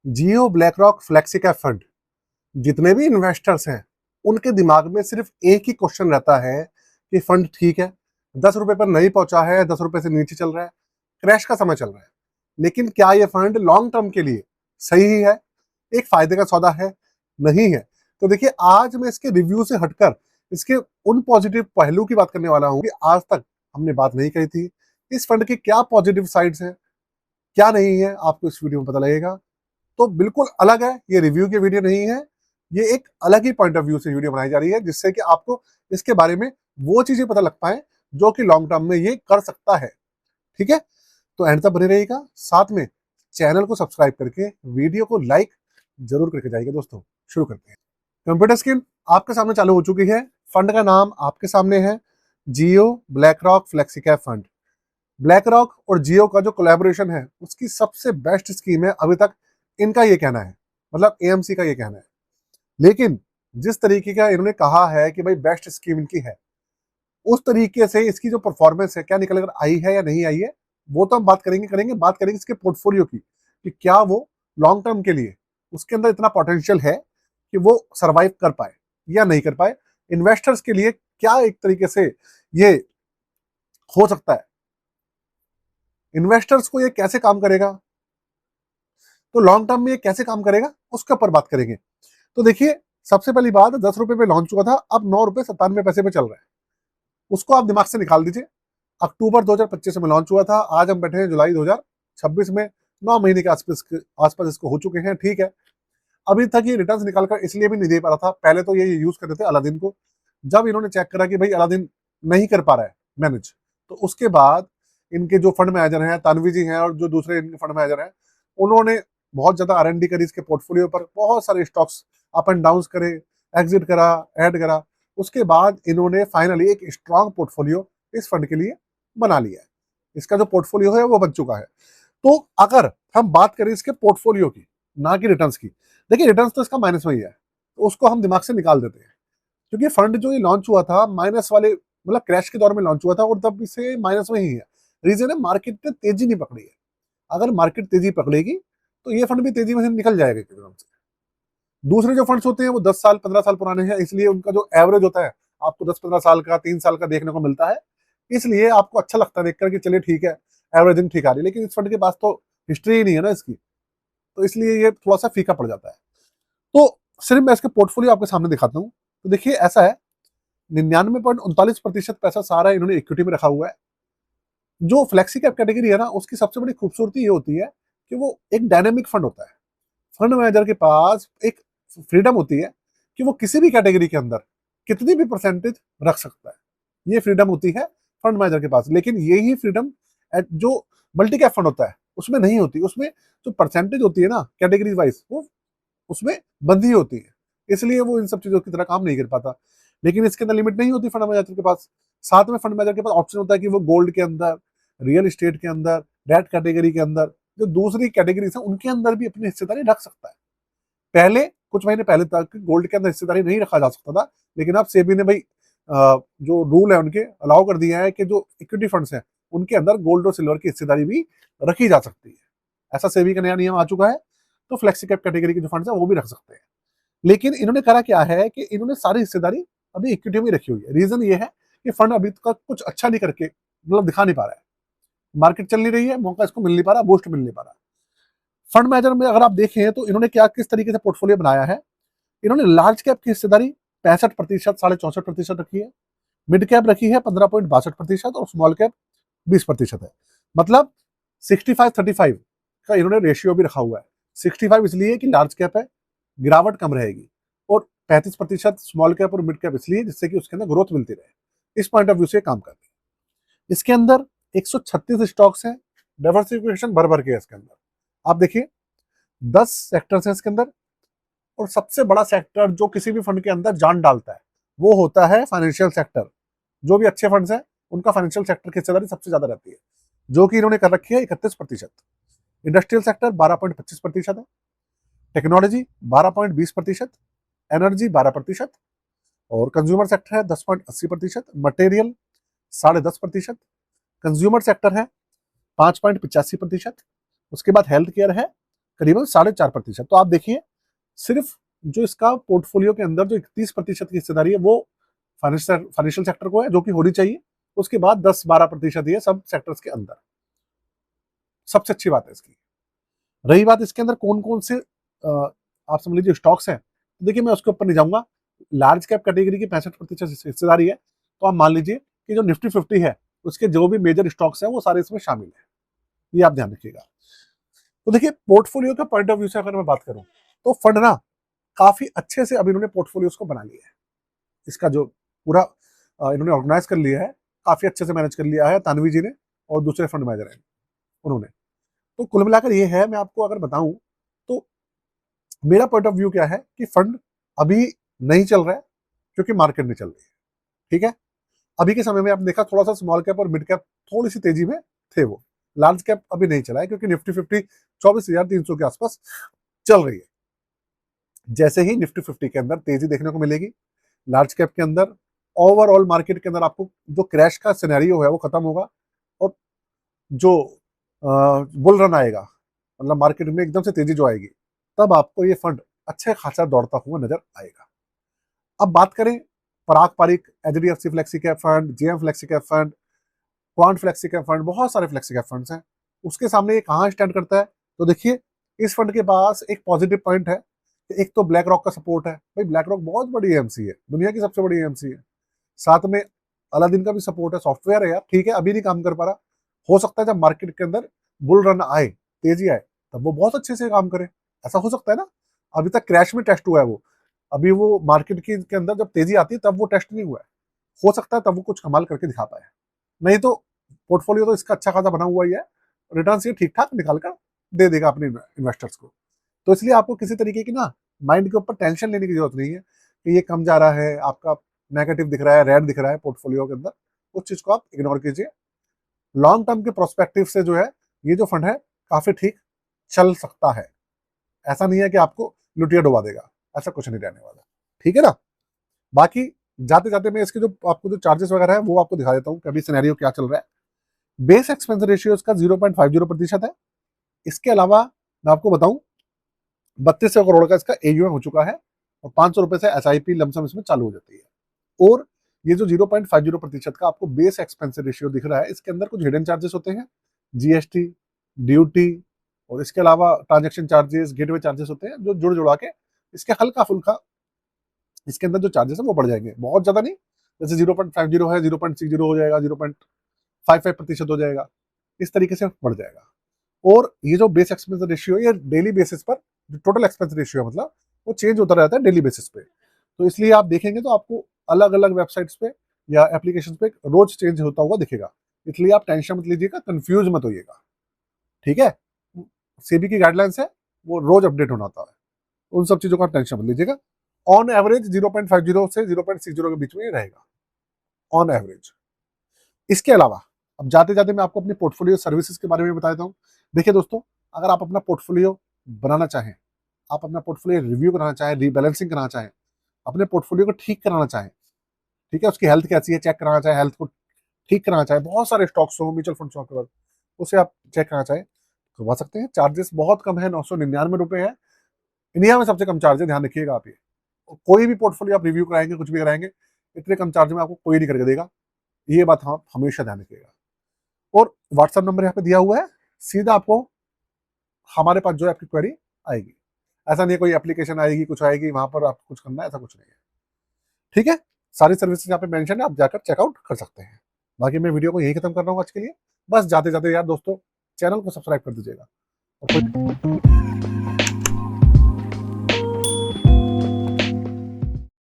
जियो, BlackRock, flexi cap fund, जितने भी investors हैं उनके दिमाग में सिर्फ एक ही क्वेश्चन रहता है कि फंड ठीक है, 10 रुपए पर नहीं पहुंचा है, 10 रुपए से नीचे चल रहा है, क्रैश का समय चल रहा है, लेकिन क्या ये फंड लॉन्ग टर्म के लिए सही है, एक फायदे का सौदा है? नहीं है। तो देखिए, आज मैं इसके रिव्यू से हटकर इसके उन पॉजिटिव पहलू की बात करने वाला हूं कि आज तक हमने बात नहीं करी थी। इस फंड के क्या पॉजिटिव साइड्स हैं, क्या नहीं है, आपको इस वीडियो में पता लगेगा। तो बिल्कुल अलग है, ये रिव्यू की वीडियो नहीं है, ये एक अलग ही पॉइंट ऑफ व्यू से वीडियो बनाई जा रही है, जिससे कि आपको इसके बारे में वो चीजें पता लग पाए जो कि लॉन्ग टर्म में ये कर सकता है। ठीक है, तो एंड तक बने रहिएगा, साथ में चैनल को सब्सक्राइब करके वीडियो को लाइक जरूर करके जाइएगा। दोस्तों, शुरू करते हैं। कंप्यूटर स्क्रीन आपके सामने चालू हो चुकी है। फंड का नाम आपके सामने है, Jio BlackRock flexi cap fund. BlackRock और जियो का जो कोलैबोरेशन है उसकी सबसे बेस्ट स्कीम है अभी तक, इनका ये कहना है, मतलब एएमसी का ये कहना है। लेकिन जिस तरीके का इन्होंने कहा है कि भाई बेस्ट स्कीम इनकी है, उस तरीके से इसकी जो परफॉर्मेंस है क्या निकल कर आई है या नहीं आई है, वो तो हम बात करेंगे बात करेंगे इसके पोर्टफोलियो की, कि क्या वो लॉन्ग टर्म के लिए उसके अंदर इतना पोटेंशियल है कि वो सरवाइव कर पाए या नहीं कर पाए। इन्वेस्टर्स के लिए क्या एक तरीके से ये हो सकता है, इन्वेस्टर्स को ये कैसे काम करेगा, तो लॉन्ग टर्म में ये कैसे काम करेगा उसके ऊपर बात करेंगे। तो देखिए, सबसे पहली बात, 10 रुपए पे लॉन्च हुआ था, अब 9 रुपए 97 पैसे पे चल रहा है। उसको आप दिमाग से निकाल दीजिए। अक्टूबर 2025 में लॉन्च हुआ था, आज हम बैठे हैं जुलाई 2026 में, 9 महीने के आसपास इसको हो चुके हैं। ठीक है, अभी तक ये रिटर्न्स निकालकर इसलिए भी नहीं दे पा रहा था, पहले तो ये यूज कर रहे थे अलादीन को। जब इन्होंने चेक करा कि भाई अलादीन नहीं कर पा रहा है मैनेज, तो उसके बाद इनके जो फंड मैनेजर हैं, तानवी जी हैं, और जो दूसरे इनके फंड मैनेजर हैं, उन्होंने बहुत ज्यादा आर&डी करी इसके पोर्टफोलियो पर, बहुत सारे स्टॉक्स अप एंड डाउन करे, एग्जिट करा, ऐड करा। उसके बाद इन्होंने फाइनली एक स्ट्रांग पोर्टफोलियो इस फंड के लिए बना लिया है। इसका जो पोर्टफोलियो है वो बन चुका है। तो अगर हम बात करें इसके पोर्टफोलियो की, ना कि रिटर्न्स की, देखिए रिटर्न्स तो इसका माइनस में ही है, तो उसको हम दिमाग से निकाल देते हैं, क्योंकि फंड जो ये लॉन्च हुआ था माइनस वाले, मतलब क्रैश के दौर में लॉन्च हुआ था, और तब से माइनस में ही है। रीजन है, मार्केट ने तेजी नहीं पकड़ी है। अगर मार्केट तेजी पकड़ेगी तो ये फंड भी तेजी में से निकल जाएगा एकदम से। दूसरे जो फंड्स होते हैं वो 10 साल 15 साल पुराने हैं, इसलिए उनका जो एवरेज होता है आपको 10-15 साल का, 3 साल का देखने को मिलता है। इसलिए आपको अच्छा लगता है देखकर कि चलिए ठीक है, एवरेजिंग ठीक आ रही है, लेकिन इस फंड के पास तो हिस्ट्री ही नहीं है ना इसकी, तो इसलिए ये थोड़ा सा फीका पड़ जाता है। तो सिर्फ मैं इसके पोर्टफोलियो आपके सामने दिखाता हूँ। तो देखिए, ऐसा है, 99.39% पैसा सारा इन्होंने इक्विटी में रखा हुआ है। जो फ्लेक्सी कैप कैटेगरी है ना, उसकी सबसे बड़ी खूबसूरती ये होती है कि वो एक डायनेमिक फंड होता है। फंड मैनेजर के पास एक फ्रीडम होती है कि वो किसी भी कैटेगरी के अंदर कितनी भी परसेंटेज रख सकता है। ये फ्रीडम होती है फंड मैनेजर के पास, लेकिन यही फ्रीडम जो मल्टी कैप फंड होता है उसमें नहीं होती। उसमें जो परसेंटेज होती है ना कैटेगरी वाइज, वो उसमें बंधी होती है, इसलिए वो इन सब चीजों की तरह काम नहीं कर पाता। लेकिन इसके अंदर लिमिट नहीं होती फंड मैनेजर के पास। साथ में फंड मैनेजर के पास ऑप्शन होता है कि वो गोल्ड के अंदर, रियल एस्टेट के अंदर, डेट कैटेगरी के अंदर, जो दूसरी कैटेगरीज है उनके अंदर भी अपनी हिस्सेदारी रख सकता है। पहले, कुछ महीने पहले तक गोल्ड के अंदर हिस्सेदारी नहीं रखा जा सकता था, लेकिन अब सेबी ने भाई जो रूल है उनके अलाउ कर दिया है कि जो इक्विटी फंड्स हैं उनके अंदर गोल्ड और सिल्वर की हिस्सेदारी भी रखी जा सकती है। ऐसा सेबी का नया नियम आ चुका है, तो फ्लेक्सी कैप कैटेगरी के जो फंड्स हैं वो भी रख सकते हैं। लेकिन इन्होंने करा क्या है कि इन्होंने सारी हिस्सेदारी अभी इक्विटी में रखी हुई है। रीजन ये है कि फंड अभी तक कुछ अच्छा नहीं करके, मतलब दिखा नहीं पा रहा है, मार्केट चल नहीं रही है, मौका इसको मिल नहीं पा रहा, बूस्ट मिल नहीं पा रहा। फंड मैनेजर में अगर आप देखें तो इन्होंने क्या किस तरीके से पोर्टफोलियो बनाया है, इन्होंने लार्ज कैप की हिस्सेदारी 65%, 64.5% रखी है, मिड कैप रखी है 15.62%, और स्मॉल कैप 20% है। मतलब 65-35 का इन्होंने रेशियो भी रखा हुआ है। 65 इसलिए कि लार्ज कैप है, गिरावट कम रहेगी, और 35% स्मॉल कैप और मिड कैप इसलिए जिससे कि उसके अंदर ग्रोथ मिलती रहे। इस पॉइंट ऑफ व्यू से काम करते हैं। इसके अंदर 136 स्टॉक्स हैं, डाइवर्सिफिकेशन भर भर के है इसके अंदर। आप देखिए, 10 सेक्टर्स हैं इसके अंदर, और सबसे बड़ा सेक्टर जो किसी भी फंड के अंदर जान डालता है वो होता है फाइनेंशियल सेक्टर। जो भी अच्छे फंड्स हैं उनका फाइनेंशियल सेक्टर की हिस्सेदारी सबसे ज्यादा रहती है, जो कि इन्होंने कर रखी है 31%। इंडस्ट्रियल सेक्टर 12.25% है, टेक्नोलॉजी 12.20%, एनर्जी 12%, और कंज्यूमर सेक्टर है 10.80%, मटेरियल 10.5%, कंज्यूमर सेक्टर है 5.85%, उसके बाद हेल्थ केयर है करीबन 4.5%। तो आप देखिए सिर्फ जो इसका पोर्टफोलियो के अंदर जो 31% की हिस्सेदारी है वो फाइनेंशियल सेक्टर को है, जो कि होनी चाहिए। उसके बाद 10-12% ही है सब सेक्टर्स के अंदर। सबसे अच्छी बात है इसकी। रही बात इसके अंदर कौन कौन से आप समझ लीजिए स्टॉक्स हैं, तो देखिए मैं उसके ऊपर नहीं जाऊंगा। लार्ज कैप कैटेगरी की 65% हिस्सेदारी है। तो आप मान लीजिए कि जो निफ्टी 50 है उसके जो भी मेजर स्टॉक्स हैं वो सारे इसमें शामिल है। ये आप ध्यान रखिएगा। तो देखिए पोर्टफोलियो के पॉइंट ऑफ व्यू से अगर मैं बात करूं तो फंड ना काफी अच्छे से अभी इन्होंने पोर्टफोलियोज को बना लिया है। इसका जो पूरा इन्होंने ऑर्गेनाइज कर लिया है, काफी अच्छे से मैनेज कर लिया है तानवी जी ने और दूसरे फंड मैनेजर हैं उन्होंने। तो कुल मिलाकर ये है, मैं आपको अगर बताऊं तो मेरा पॉइंट ऑफ व्यू क्या है कि फंड अभी नहीं चल रहा है क्योंकि मार्केट नहीं चल रही है। ठीक है, अभी के समय में आपने देखा थोड़ा सा स्मॉल कैप और मिड कैप थोड़ी सी तेजी में थे, वो लार्ज कैप अभी नहीं चला है क्योंकि निफ्टी 50 24,300 के आसपास चल रही है। जैसे ही निफ्टी 50 के अंदर तेजी देखने को मिलेगी, लार्ज कैप के अंदर ओवरऑल मार्केट के अंदर आपको जो क्रैश का सिनेरियो है वो खत्म होगा और जो बुल रन आएगा, मतलब मार्केट में एकदम से तेजी जो आएगी, तब आपको ये फंड अच्छे खासा दौड़ता हुआ नजर आएगा। अब बात करें Parag Parikh, HDFC flexi cap fund, JM flexi cap fund, Quant flexi cap fund, बहुत सारे फ्लेक्सी कैप फंड्स हैं। उसके सामने ये कहाँ स्टैंड करता है? तो देखिए इस फंड के पास एक पॉजिटिव पॉइंट है कि एक तो ब्लैक रॉक का सपोर्ट है। भाई ब्लैक रॉक बहुत बड़ी एएमसी है, दुनिया की सबसे बड़ी एएमसी है। साथ में अलादीन का भी सपोर्ट है, सॉफ्टवेयर है यार, ठीक है अभी नहीं काम कर पा रहा, हो सकता है जब मार्केट के अंदर बुल रन आए, तेजी आए, तब वो बहुत अच्छे से काम करे, ऐसा हो सकता है ना। अभी तक क्रैश में टेस्ट हुआ है वो, अभी वो मार्केट के अंदर जब तेजी आती है तब वो टेस्ट नहीं हुआ है, हो सकता है तब वो कुछ कमाल करके दिखा पाए। नहीं तो पोर्टफोलियो तो इसका अच्छा खासा बना हुआ ही है, रिटर्न ये ठीक ठाक निकाल कर दे देगा अपने इन्वेस्टर्स को। तो इसलिए आपको किसी तरीके की ना माइंड के ऊपर टेंशन लेने की जरूरत नहीं है कि ये कम जा रहा है, आपका नेगेटिव दिख रहा है, रेड दिख रहा है पोर्टफोलियो के अंदर, उस चीज को आप इग्नोर कीजिए। लॉन्ग टर्म के प्रोस्पेक्टिव से जो है ये जो फंड है काफी ठीक चल सकता है। ऐसा नहीं है कि आपको लुटिया डुबा देगा, ऐसा कुछ नहीं रहने वाला। ठीक है ना। बाकी जाते जाते मैं इसके जो आपको जो चार्जेस वगैरह है वो आपको दिखा देता हूँ कि अभी सिनेरियो क्या चल रहा है। बेस एक्सपेंस रेशियो इसका 0.50% है। इसके अलावा मैं आपको बताऊं 3200 करोड़ का इसका एयूएम हो चुका है और 500 रुपए से एसआईपी लमसम इसमें चालू हो जाती है। और ये जो 0.50% का आपको बेस एक्सपेंस रेशियो दिख रहा है, इसके अंदर कुछ हिडन चार्जेस होते हैं, जीएसटी, ड्यूटी और इसके अलावा ट्रांजेक्शन चार्जेस, गेटवे चार्जेस होते हैं, जो जुड़ जुड़ा के इसके हल्का फुल्का इसके अंदर जो चार्जेस है वो बढ़ जाएंगे, बहुत ज्यादा नहीं। जैसे 0.50 है 0.60 हो जाएगा, 0.55% हो जाएगा, इस तरीके से बढ़ जाएगा। और ये जो बेस एक्सपेंस रेशियो ये डेली बेसिस पर जो टोटल एक्सपेंस रेशियो है, मतलब वो चेंज होता रहता है डेली बेसिस पे। तो इसलिए आप देखेंगे तो आपको अलग अलग वेबसाइट्स पे या एप्लीकेशन पे रोज चेंज होता हुआ दिखेगा। इसलिए आप टेंशन मत लीजिएगा, कंफ्यूज मत होइएगा। ठीक है, सेबी की गाइडलाइंस है, वो रोज अपडेट होना होता है, उन सब चीजों का आप टेंशन मत लीजिएगा। ऑन एवरेज 0.50 से 0.60 के बीच में रहेगा ऑन एवरेज। इसके अलावा अब जाते जाते मैं आपको अपनी पोर्टफोलियो सर्विसेज के बारे में बता देता हूँ। देखिए दोस्तों, अगर आप अपना पोर्टफोलियो बनाना चाहें, आप अपना पोर्टफोलियो रिव्यू कराना चाहें, रीबैलेंसिंग कराना चाहें, अपने पोर्टफोलियो को ठीक कराना चाहें, ठीक है, उसकी हेल्थ कैसी है चेक कराना चाहें, हेल्थ को ठीक कराना चाहें, बहुत सारे स्टॉक्स हो, म्यूचुअल फंड्स हो, उसे आप चेक कराना चाहें करवा सकते हैं। चार्जेस बहुत कम है, 999 है। इंडिया में सबसे कम चार्ज है, ध्यान रखिएगा आप ये। कोई भी पोर्टफोलियो आप रिव्यू कराएंगे, कुछ भी कराएंगे, इतने कम चार्ज में आपको कोई नहीं करके देगा, ये बात आप हमेशा ध्यान रखिएगा। और व्हाट्सएप नंबर यहाँ पे दिया हुआ है, सीधा आपको हमारे पास जो है आपकी क्वेरी आएगी। ऐसा नहीं है कोई एप्लीकेशन आएगी, कुछ आएगी, वहां पर आपको कुछ करना है, ऐसा कुछ नहीं है। ठीक है, सारी सर्विसेज यहाँ पे मेंशन है, आप जाकर चेकआउट कर सकते हैं। बाकी मैं वीडियो को यही खत्म कर रहा हूँ आज के लिए। बस जाते जाते यार दोस्तों, चैनल को सब्सक्राइब कर दीजिएगा और कोई